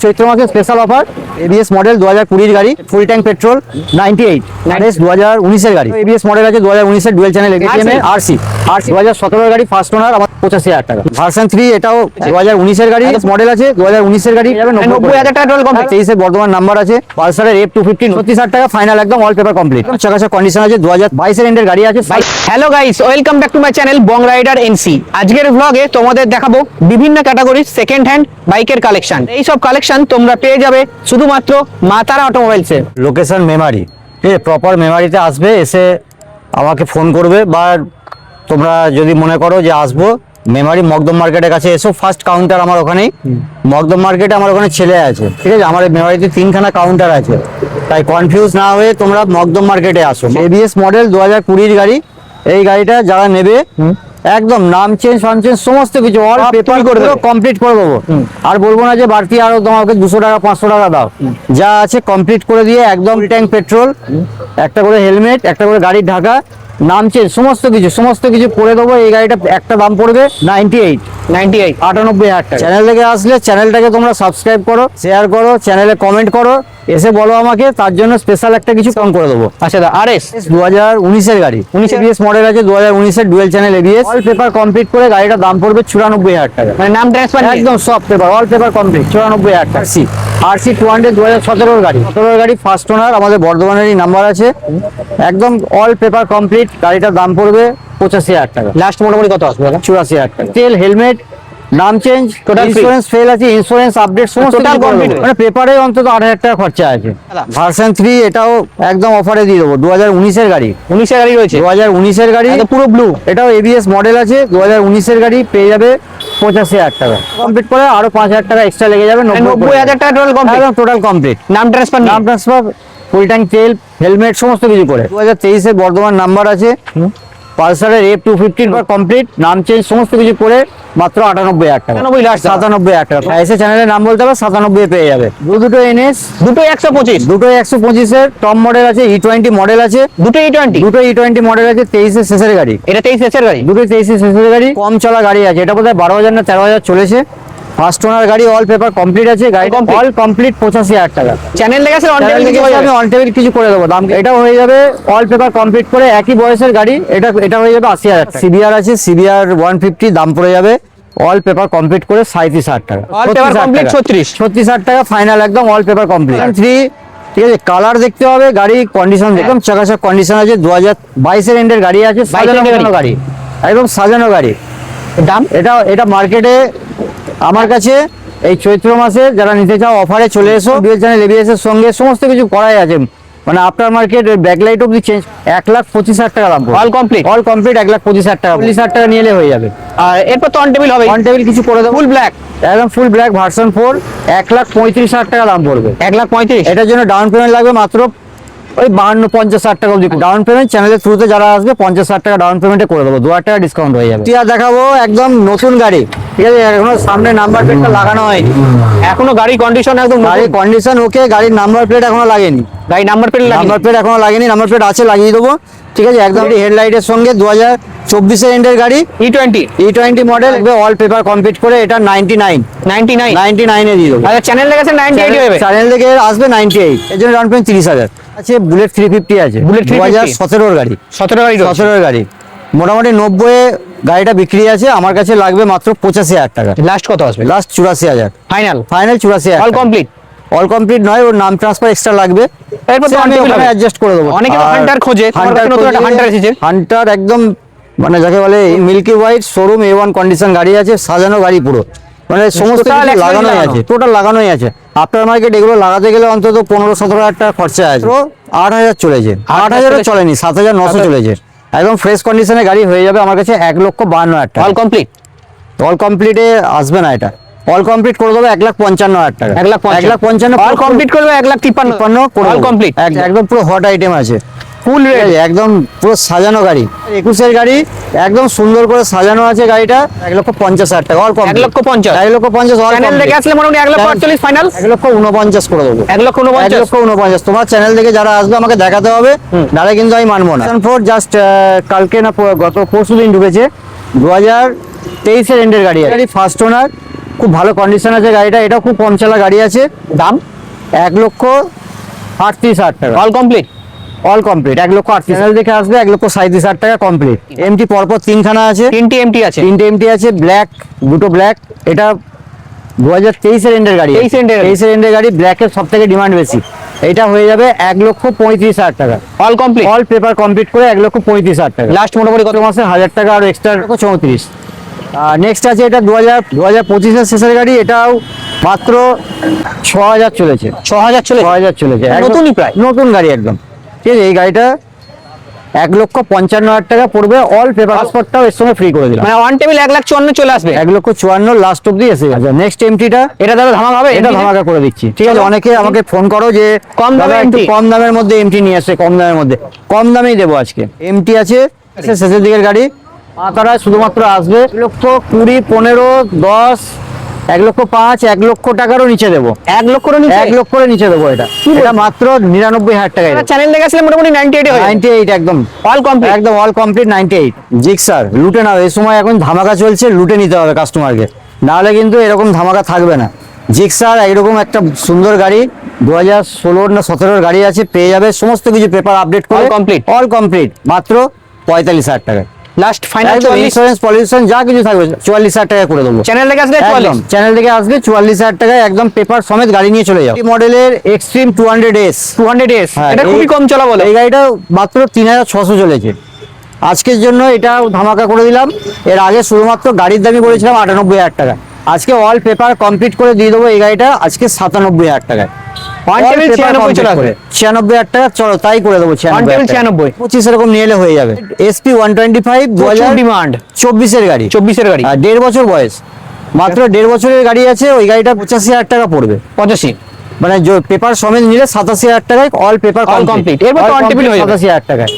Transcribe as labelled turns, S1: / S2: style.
S1: চৈত্র মাসে special offer ABS model 2020 গাড়ি full tank petrol 98 2019 এর গাড়ি এবিএস মডেল আছে 2019 এর ডুয়েল চ্যানেল এবিএম এর আরসি 2017 এর গাড়ি ফার্স্ট ওনার আমার 85,000 টাকা ভার্সন 3 এটাও 2019 এর গাড়ি মডেল আছে 2019 এর গাড়ি
S2: 90,000 টাকা টোটাল কমপ্লিট
S1: 23 এর বর্তমান নাম্বার আছে পালসারের F250 36,000 টাকা ফাইনাল একদম অল পেপার কমপ্লিট চাকাচাক কন্ডিশন আছে 2022 এর এন্ডের গাড়ি আছে।
S2: Hello guys, welcome back to my channel Bong rider NC. আজকের ব্লগে তোমাদের দেখাবো বিভিন্ন ক্যাটাগরির সেকেন্ড হ্যান্ড বাইকের কালেকশন। এই সব কালেকশন তোমরা পেয়ে যাবে শুধুমাত্র মা তারা অটোমোবাইলসে।
S1: লোকেশন মেমারি, ঠিক আছে, প্রপার মেমারিতে আসবে, এসে আমাকে ফোন করবে, বা তোমরা যদি মনে করো যে আসবো মেমারি মকদম মার্কেটের কাছে এসো, ফার্স্ট কাউন্টার আমার ওখানেই মকদম মার্কেটে আমার ওখানে ছেলে আছে, ঠিক আছে, আমার মেমারিতে 3খানা কাউন্টার আছে, তাই কনফিউজ না হয়ে তোমরা মকদম মার্কেটে আসো। এবিএস মডেল 2020 গাড়ি, এই গাড়িটা যারা নেবে একদম নাম চেঞ্জ ফার্ম চেঞ্জ সমস্ত কিছু অল পেপার করে কমপ্লিট করে দেবো। আর বলবো না যে বাড়তি আরো তোমাকে 200 টাকা 500 টাকা দাও, যা আছে কমপ্লিট করে দিয়ে একদম ট্যাঙ্ক পেট্রোল, একটা করে হেলমেট, একটা করে গাড়ির ঢাকা, নাম চেঞ্জ সমস্ত কিছু করে দেবো। এই গাড়িটা একটা দাম পড়বে 98,000 টাকা। চ্যানেল থেকে আসলে চ্যানেলটাকে তোমরা সাবস্ক্রাইব করো, শেয়ার করো, চ্যানেলে কমেন্ট করো, এসে বলো আমাকে, তার জন্য স্পেশাল একটা কিছু কম করে দেবো।
S2: আচ্ছা দা আরএস
S1: 2019 এর গাড়ি 19 এবিএস মডেল আছে 2019 এর dual channel ABS all paper complete করে গাড়িটার দাম পড়বে 94,000 টাকা।
S2: মানে নাম ট্রান্সফার
S1: একদম সব পেপার অল পেপার কমপ্লিট 94,000 টাকা। আরসি 200 2017 এর গাড়ি, 17 এর গাড়ি ফার্স্ট ওনার, আমাদের বর্ধমানেরই নাম্বার আছে, একদম অল পেপার কমপ্লিট, গাড়িটার দাম পড়বে 85,000 টাকা।
S2: লাস্ট মোটামুটি কত আসবে?
S1: 84,000 টাকা। তেল, হেলমেট, নাম চেঞ্জ, ইন্স্যুরেন্স ফেল আছে, ইন্স্যুরেন্স আপডেট সমস্ত
S2: টোটাল কমপ্লিট,
S1: মানে পেপারে অন্তত 8,000 টাকা খরচা আছে। ভার্সন 3 এটাও একদম অফারে দিয়ে দেবো, 2019 এর গাড়ি,
S2: 19 এর গাড়ি রয়েছে,
S1: 2019 এর গাড়ি
S2: পুরো ব্লু,
S1: এটাও এবিএস মডেল আছে 2019 এর গাড়ি, পেয়ে যাবে 85,000 টাকা। কমপ্লিট করে আরো 5,000 টাকা এক্সট্রা লেগে যাবে,
S2: 90,000 টাকা টোটাল কমপ্লিট,
S1: একদম টোটাল কমপ্লিট।
S2: নাম ট্রান্সফার
S1: ফুল ট্যাঙ্ক তেল, হেলমেট সমস্ত কিছু করে 2023 এর বর্ধমান নাম্বার আছে, পালসারের F250 কমপ্লিট, নাম চেঞ্জ সমস্ত কিছু করে মাত্র 98,000 টাকা। 97,000 টাকা। এসে চ্যানেলের নাম বলতে হবে, 97 পেয়ে যাবে। দুটো এনএস,
S2: দুটো 125,
S1: দুটো 125 এর টপ মডেল আছে, E20 মডেল আছে,
S2: দুটো E20
S1: মডেল আছে, 23 এর শেষের গাড়ি,
S2: এটা 23 এর গাড়ি,
S1: দুটো 23 এর শেষের গাড়ি, কম চলা গাড়ি আছে, এটা বোধহয় 12,000 না 13,000 চলেছে। ফার্স্ট ওনার গাড়ি, অল পেপার কমপ্লিট আছে, গাড়ি অল কমপ্লিট 85,000 টাকা।
S2: চ্যানেল লেগে আছে,
S1: আমি অন টেবিল কিছু করে দেবো, দাম এটাও হয়ে যাবে অল পেপার কমপ্লিট করে, একই বয়সের গাড়ি, এটা হয়ে যাবে 80,000 টাকা। সিবিআর আছে, সিবিআর 150, দাম পড়ে যাবে অল পেপার কমপ্লিট করে 37,000 টাকা।
S2: অল পেপার কমপ্লিট
S1: 36,000 টাকা ফাইনাল একদম অল পেপার কমপ্লিট। 3, ঠিক আছে, কালার দেখতে হবে, গাড়ি কন্ডিশন একদম চাকাচাক কন্ডিশন আছে, 2022 এর এন্ডের গাড়ি আছে, সাজানো গাড়ি, একদম সাজানো গাড়ি।
S2: দাম
S1: এটা মার্কেটে আমার কাছে এই চৈত্র মাসে যারা নিতে চাও অফারে চলে এসো, ডুয়েল চ্যানেল এবিএস এর সঙ্গে সমস্ত কিছু করাই আছে, মানে আফটার মার্কেট ব্যাকলাইট অব্দি চেঞ্জ 1,25,000 টাকা দাম,
S2: অল কমপ্লিট
S1: 1,25,000 টাকা, 40,000 টাকা নিলে হয়ে যাবে।
S2: আর এরপর তো অন টেবিল হবে,
S1: অন টেবিল কিছু করে দেবো,
S2: ফুল ব্ল্যাক,
S1: একদম ফুল ব্ল্যাক ভার্সন 4 1,35,000 টাকা দাম পড়বে।
S2: 1,35,000,
S1: এটার জন্য ডাউন পেমেন্ট লাগবে মাত্র ওই 52-50,000 টাকা অবধি ডাউন পেমেন্ট, চ্যানেলের থ্রুতে যারা আসবে 50,000 টাকা ডাউন পেমেন্টে করে দেবো, 2,000 টাকা ডিসকাউন্ট হয়ে যাবে। আর দেখাবো একদম নতুন গাড়ি, ঠিক আছে, এখনো সামনে নাম্বার প্লেটটা লাগানো হয়নি,
S2: এখনো গাড়ি কন্ডিশন একদম,
S1: গাড়ির কন্ডিশন ওকে, গাড়ির নাম্বার প্লেট এখনো লাগেনি,
S2: গাড়ি নাম্বার প্লেট
S1: এখনো লাগেনি, নাম্বার প্লেট আছে, লাগিয়ে দেবো, ঠিক আছে, একদম হেডলাইটের সঙ্গে 2024 এর এন্ডের গাড়ি, E20 model, all paper complete করে এটা 99 এ দিয়ে দেবো।
S2: আচ্ছা চ্যানেল লেগে আছে 98 হবে,
S1: চ্যানেল থেকে আসবে 98, এর জন্য ডাউন পেমেন্ট 30,000 আছে। বুলেট 350 আছে,
S2: বুলেট
S1: 2017 এর গাড়ি,
S2: 17
S1: এর গাড়ি, মোটামুটি 90 এ গাড়িটা বিক্রি আছে, আমার কাছে লাগবে মাত্র 85,000 টাকা।
S2: লাস্ট কত আসবে?
S1: Last 84,000
S2: final
S1: 84,000।
S2: অল কমপ্লিট
S1: নয়, ওর নাম ট্রান্সফার এক্সট্রা লাগবে,
S2: এরপর তো
S1: আমি ওখানে অ্যাডজাস্ট করে দেবো।
S2: অনেকে হান্টার খোঁজে, হান্টার এসেছে,
S1: হান্টার একদম মানে যাকে বলে milky white showroom A1 condition গাড়ি আছে, সাজানো গাড়ি পুরো, মানে সমস্ত কিছু লাগানোই আছে, টোটাল লাগানোই আছে। আফটার মার্কেট এগুলো লাগাতে গেলে অন্তত 15-17,000 টাকা খরচা আছে, 8,000 চলেছে, 8,000 চলেনি, 7,900 চলেছে, একদম ফ্রেশ কন্ডিশনে গাড়ি হয়ে যাবে আমার কাছে 1,52,000 টাকা। অল কমপ্লিটে আসবে না, এটা অল কমপ্লিট করে দেবো 1,55,000 টাকা, 1,55,000
S2: অল কমপ্লিট করবে 1,53,000
S1: অল কমপ্লিট, একদম পুরো হট আইটেম আছে, ফুল রেডি, একদম পুরো সাজানো গাড়ি, 21 এর গাড়ি, একদম সুন্দর করে সাজানো আছে গাড়িটা, 1,50,000 টাকা অল কমপ্লিট, 1,50,000 অল
S2: চ্যানেল থেকে আসলে মোটামুটি 1,48,000 ফাইনাল,
S1: 1,49,000 করে দেবো, 1,49,000। তোমার চ্যানেল থেকে যারা আসবে আমাকে দেখাতে হবে, নাহলে কিন্তু আমি মানবো না। জাস্ট কালকে না গত পরশু দিন ঢুকেছে, 2023 এর এন্ডের গাড়ি, ফার্স্ট ওনার, খুব ভালো কন্ডিশন আছে গাড়িটা, এটাও খুব কম চালা গাড়ি আছে।
S2: দাম
S1: 1,38,000 টাকা,
S2: all complete.
S1: All complete 1,38,000। Channel দেখে আসবে 1,37,000 টাকা কমপ্লিট। এমটি পরপর তিনখানা আছে,
S2: তিনটি এমটি আছে।
S1: তিনটে এমটি আছে, ব্ল্যাক, দুটো ব্ল্যাক। এটা 2023-এর এন্ডের গাড়ি,
S2: 23 এন্ডের।
S1: 23-এর এন্ডের গাড়ি, ব্ল্যাকের সব থেকে ডিমান্ড বেশি। এটা হয়ে যাবে 1,35,000 টাকা,
S2: all complete.
S1: All paper complete করে 1,35,000 টাকা।
S2: লাস্ট মোটামুটি কত?
S1: গত মাসে 1,000 টাকা আর এক্সট্রা 34। নেক্সট আছে এটা 2025-এর শেষের গাড়ি, এটাও মাত্র 6,000 চলেছে,
S2: 6,000 চলে।
S1: 6,000 চলেছে, একদম
S2: নতুনই প্রায়।
S1: নতুন গাড়ি একদম। ঠিক আছে, এই গাড়িটা 1,55,000 টাকা পড়বে, অল পেপার পাসপোর্টটাও এর সঙ্গে ফ্রি করে দিলাম।
S2: মানে অন টেবিল 1,54,000 চলে আসবে।
S1: 1,54,000 লাস্ট অব্দি এসে গেছে। নেক্সট এমটিটা,
S2: এটা দাদা ধামাকা হবে।
S1: এটা ধামাকা করে দিচ্ছি। ঠিক আছে, অনেকে আমাকে ফোন করো যে
S2: কম দামে
S1: দাদা একটু
S2: MT।
S1: কম দামের মধ্যে এমটি নিয়ে আসে, কম দামের মধ্যে, কম দামেই দেবো আজকে। এমটি আছে শেষের দিকের গাড়ি, মাতারা শুধুমাত্র আসবে 1,20,000, 15, 10, 1,05,000, 1,00,000 টাকারও নিচে দেবো।
S2: 1,00,000 নিচে।
S1: 1,00,000 নিচে দেবো এটা। এটা মাত্র 99,000 টাকায় দেবো।
S2: চ্যানেল দেখে আসলে মোটামুটি 98 হয়ে যাবে।
S1: 98 একদম,
S2: অল কমপ্লিট।
S1: একদম অল কমপ্লিট 98। জিক্সার লুটে নাও, এই সময় এখন ধামাকা চলছে, লুটে নিতে হবে কাস্টমারকে, নাহলে কিন্তু এরকম ধামাকা থাকবে না। জিক্সার এরকম একটা সুন্দর গাড়ি, 2016 না 17-র গাড়ি আছে, পেয়ে যাবে সমস্ত কিছু পেপার আপডেট করে,
S2: All complete।
S1: অল কমপ্লিট মাত্র 45,000 টাকায়।
S2: Last final 44।
S1: ইন্স্যুরেন্স পলিউশন যা কিছু থাকবে 44,000 টাকা করে দেবো।
S2: চ্যানেল দেখে আসলে 44।
S1: চ্যানেল থেকে আসবে 44,000 টাকায় একদম পেপার সমেত গাড়ি নিয়ে চলে যাও। এই মডেলের এক্সট্রিম 200S,
S2: 200S
S1: হ্যাঁ,
S2: এটা খুবই কম চলা বলে।
S1: এই গাড়িটা মাত্র 3,600 চলেছে। আজকের জন্য এটা ধামাকা করে দিলাম। এর আগে শুধুমাত্র গাড়ির দামই বলেছিলাম 98,000 টাকা, আজকে অল পেপার কমপ্লিট করে দিয়ে দেবো এই গাড়িটা আজকে 97,000 টাকায়।
S2: On table 96 চলে আসবে।
S1: 96,000 টাকা, চলো তাই করে দেবো।
S2: 96,000
S1: 25 এরকম নিয়ে এলে হয়ে যাবে। SP 125
S2: প্রচুর ডিমান্ড।
S1: 2024-এর গাড়ি,
S2: 24-এর গাড়ি।
S1: আর 1.5 বছর বয়স, মাত্র 1.5 বছরের গাড়ি আছে। ওই গাড়িটা 85,000 টাকা পড়বে,
S2: 85।
S1: মানে পেপার সমেত নিলে 87,000 টাকায় অল পেপার
S2: All complete। এরপর তো on table হয়ে যাবে।
S1: 87,000 টাকায়।